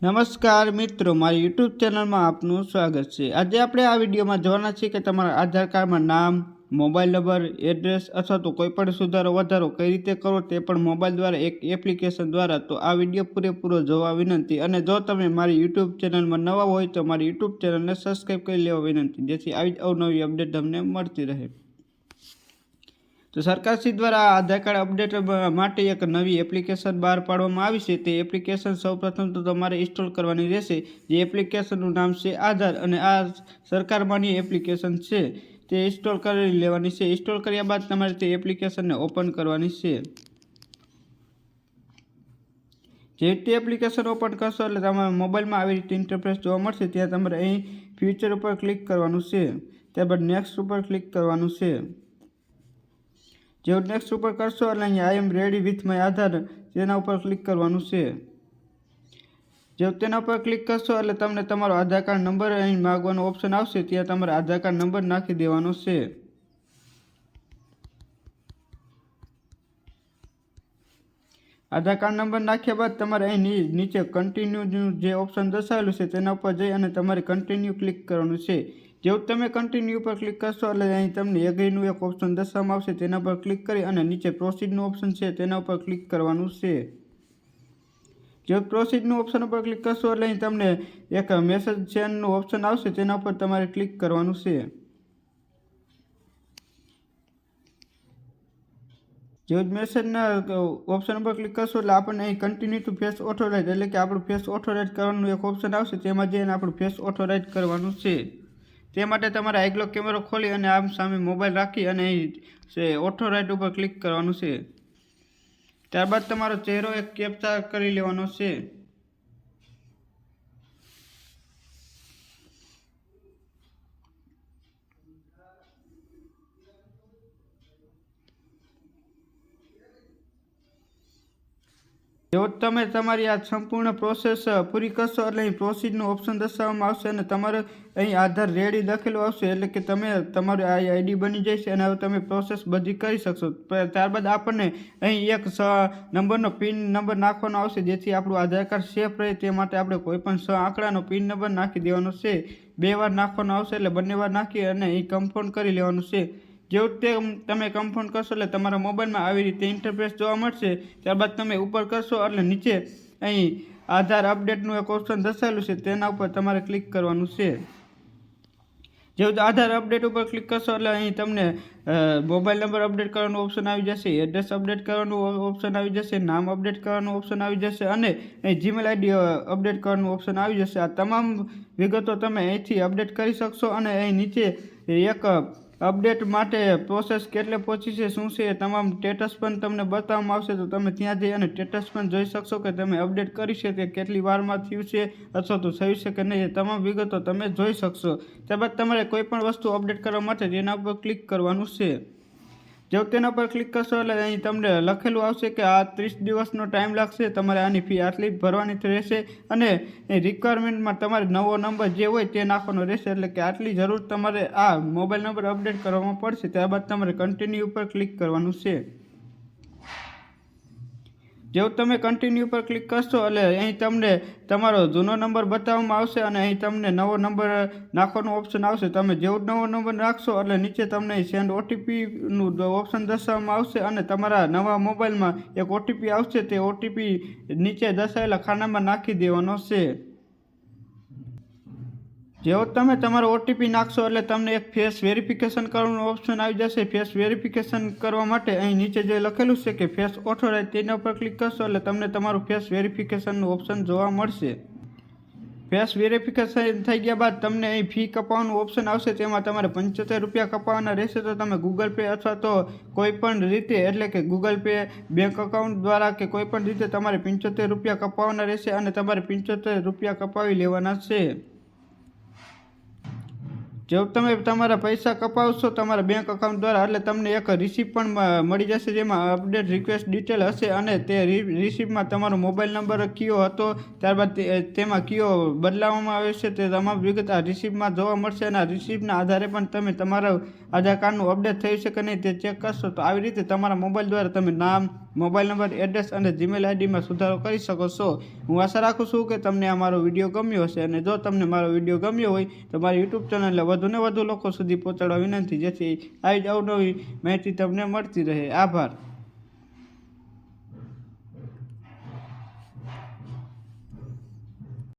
નમસ્કાર મિત્રો, મારી યુટ્યુબ ચેનલમાં આપનું સ્વાગત છે। આજે આપણે આ વિડીયોમાં જોવાના છીએ કે તમારા આધાર કાર્ડમાં નામ, મોબાઈલ નંબર, એડ્રેસ અથવા તો કોઈ પણ સુધારો વધારો કઈ રીતે કરો તે પણ મોબાઈલ દ્વારા એક એપ્લિકેશન દ્વારા। તો આ વિડીયો પૂરેપૂરો જોવા વિનંતી, અને જો તમે મારી યુટ્યુબ ચેનલમાં નવા હોય તો મારી યુટ્યુબ ચેનલને સબસ્ક્રાઈબ કરી લેવા વિનંતી, જેથી આવી જ અવનવી અપડેટ તમને મળતી રહે। તો સરકારશ્રી દ્વારા આધાર કાર્ડ અપડેટ માટે એક નવી એપ્લિકેશન બહાર પાડવામાં આવી છે। તે એપ્લિકેશન સૌપ્રથમ તો તમારે ઇન્સ્ટોલ કરવાની રહેશે, જે એપ્લિકેશનનું નામ છે આધાર, અને આ સરકારમાંની એપ્લિકેશન છે। તે ઇન્સ્ટોલ કરી લેવાની છે। ઇન્સ્ટોલ કર્યા બાદ તમારે તે એપ્લિકેશનને ઓપન કરવાની છે। જે રીતે એપ્લિકેશન ઓપન કરશો એટલે તમારા મોબાઈલમાં આવી રીતે ઇન્ટરફેસ જોવા મળશે। ત્યાં તમારે અહીં ફ્યુચર ઉપર ક્લિક કરવાનું છે, ત્યારબાદ નેક્સ્ટ ઉપર ક્લિક કરવાનું છે। જેવું નેક્સ્ટ ઉપર કરશો એટલે અહીંયા આઈ એમ રેડી વિથ માય આધાર તેના ઉપર ક્લિક કરવાનું છે। જેવું તેના ઉપર ક્લિક કરશો એટલે તમને તમારો આધાર કાર્ડ નંબર અહીં માગવાનો ઓપ્શન આવશે, ત્યાં તમારે આધાર કાર્ડ નંબર નાખી દેવાનો છે। આધાર કાર્ડ નંબર નાખ્યા બાદ તમારે અહીં નીચે કન્ટિન્યુનું જે ઓપ્શન દર્શાવેલું છે તેના ઉપર જઈ અને તમારે કન્ટિન્યુ ક્લિક કરવાનું છે। જેવું તમે કન્ટિન્યુ ઉપર ક્લિક કરશો એટલે અહીં તમને એગ્રીનું એક ઓપ્શન દર્શાવવામાં આવશે, તેના પર ક્લિક કરી અને નીચે પ્રોસીડનું ઓપ્શન છે તેના ઉપર ક્લિક કરવાનું છે। જો પ્રોસીડનું ઓપ્શન ઉપર ક્લિક કરશો એટલે અહીં તમને એક મેસેજ સેન્ડનું ઓપ્શન આવશે, તેના ઉપર તમારે ક્લિક કરવાનું છે। જેવું જ મેસેજના ઓપ્શન ઉપર ક્લિક કરશો એટલે આપણને અહીં કન્ટિન્યુ ટુ ફેસ ઓથોરાઇઝ એટલે કે આપણું ફેસ ઓથોરાઇઝ કરવાનું એક ઓપ્શન આવશે, તેમાં જઈને આપણું ફેસ ઓથોરાઇઝ કરવાનું છે। તે માટે તમારે આગલો કેમેરો ખોલી અને આમ સામે મોબાઈલ રાખી અને અહીં ઓથોરાઇઝ ઉપર ક્લિક કરવાનું છે। ત્યારબાદ તમારો ચહેરો એક કેપ્ચા કરી લેવાનો છે। જો તમે તમારી આ સંપૂર્ણ પ્રોસેસ પૂરી કરશો એટલે અહીં પ્રોસીડનું ઓપ્શન દર્શાવવામાં આવશે અને તમારે અહીં આધાર રેડી લખેલું આવશે, એટલે કે તમે તમારી આઈડી બની જશે અને હવે તમે પ્રોસેસ બધી કરી શકશો। ત્યારબાદ આપણને અહીં એક નંબરનો પિન નંબર નાખવાનો આવશે, જેથી આપણું આધાર કાર્ડ સેફ રહે તે માટે આપણે કોઈપણ 6 આંકડાનો પિન નંબર નાખી દેવાનો છે। 2 વાર નાખવાનો આવશે, એટલે બંને વાર નાખી અને અહીં કન્ફર્મ કરી લેવાનું છે। જેવું તે તમે કન્ફર્મ કરશો એટલે તમારા મોબાઈલમાં આવી રીતે ઇન્ટરફેસ જોવા મળશે। ત્યારબાદ તમે ઉપર કરશો એટલે નીચે અહીં આધાર અપડેટનું એક ઓપ્શન દર્શાવેલું છે, તેના ઉપર તમારે ક્લિક કરવાનું છે। જેવું આધાર અપડેટ ઉપર ક્લિક કરશો એટલે અહીં તમને મોબાઈલ નંબર અપડેટ કરવાનું ઓપ્શન આવી જશે, એડ્રેસ અપડેટ કરવાનું ઓપ્શન આવી જશે, નામ અપડેટ કરવાનું ઓપ્શન આવી જશે, અને અહીં જીમેલ આઈડી અપડેટ કરવાનું ઓપ્શન આવી જશે। આ તમામ વિગતો તમે અહીંથી અપડેટ કરી શકશો, અને અહીં નીચે એક અપડેટ માટે પ્રોસેસ કેટલે પહોંચી છે, શું છે, તમામ સ્ટેટસ પણ તમને બતાવવામાં આવશે। તો તમે ત્યાં જઈ અને સ્ટેટસ પણ જોઈ શકશો કે તમે અપડેટ કરી છે તે કેટલી વારમાં થયું છે અથવા તો થયું છે કે નહીં, તમામ વિગતો તમે જોઈ શકશો। ત્યારબાદ તમારે કોઈ પણ વસ્તુ અપડેટ કરવા માટે તેના ઉપર ક્લિક કરવાનું છે। જો તેના પર ક્લિક કરશો એટલે અહીં તમને લખેલું આવશે કે આ 30 દિવસનો ટાઈમ લાગશે, તમારે આની ફી આટલી ભરવાની રહેશે, અને રિક્વાયરમેન્ટમાં તમારે નવો નંબર જે હોય તે નાખવાનો રહેશે, એટલે કે આટલી જરૂર તમારે આ મોબાઈલ નંબર અપડેટ કરવામાં પડશે। ત્યારબાદ તમારે કન્ટિન્યુ ઉપર ક્લિક કરવાનું છે। જેવું તમે કન્ટિન્યુ પર ક્લિક કરશો એટલે અહીં તમને તમારો જૂનો નંબર બતાવવામાં આવશે, અને અહીં તમને નવો નંબર નાખવાનો ઓપ્શન આવશે। તમે જેવું નવો નંબર નાખશો એટલે નીચે તમને સેન્ડ ઓટીપીનું ઓપ્શન દર્શાવવામાં આવશે, અને તમારા નવા મોબાઈલમાં એક ઓટીપી આવશે, તે ઓટીપી નીચે દર્શાવેલા ખાનામાં નાખી દેવાનો છે। જેવો તમે તમારો ઓટીપી નાખશો એટલે તમને એક ફેસ વેરિફિકેશન કરવાનું ઓપ્શન આવી જશે। ફેસ વેરિફિકેશન કરવા માટે અહીં નીચે જે લખેલું છે કે ફેસ ઓથોરાઇઝ તેના ઉપર ક્લિક કરશો એટલે તમને તમારું ફેસ વેરિફિકેશનનું ઓપ્શન જોવા મળશે। ફેસ વેરિફિકેશન થઈ ગયા બાદ તમને અહીં ફી કપાવવાનું ઓપ્શન આવશે, તેમાં તમારે 75 રૂપિયા કપાવવાના રહેશે। તો તમે ગૂગલ પે અથવા તો કોઈ પણ રીતે, એટલે કે ગૂગલ પે, બેંક અકાઉન્ટ દ્વારા કે કોઈ પણ રીતે તમારે 75 રૂપિયા કપાવવાના રહેશે, અને તમારે 75 રૂપિયા કપાવી લેવાના છે। જો તમે તમારા પૈસા કપાવશો તમારા બેંક અકાઉન્ટ દ્વારા એટલે તમને એક રિસિપ્ટ પણ મળી જશે, જેમાં અપડેટ રિક્વેસ્ટ ડિટેલ હશે, અને તે રિસિપ્ટમાં તમારો મોબાઈલ નંબર કયો હતો, ત્યારબાદ તેમાં કયો બદલાવવામાં આવે છે તે તમામ વિગત આ રિસિપ્ટમાં જોવા મળશે, અને આ રિસિપ્ટના આધારે પણ તમે તમારા આધાર કાર્ડનું અપડેટ થયું છે કે નહીં તે ચેક કરશો। તો આવી રીતે તમારા મોબાઈલ દ્વારા તમે નામ, મોબાઈલ નંબર, એડ્રેસ અને જીમેલ આઈડીમાં સુધારો કરી શકો છો. હું આશા રાખું છું કે તમને આ મારો વિડીયો ગમ્યો હશે, અને જો તમને મારો વિડીયો ગમ્યો હોય તો મારી યુટ્યુબ ચેનલને વધુને વધુ લોકો સુધી પહોંચાડવા વિનંતી, જેથી આવી જ અવનવી માહિતી તમને મળતી રહે. આભાર.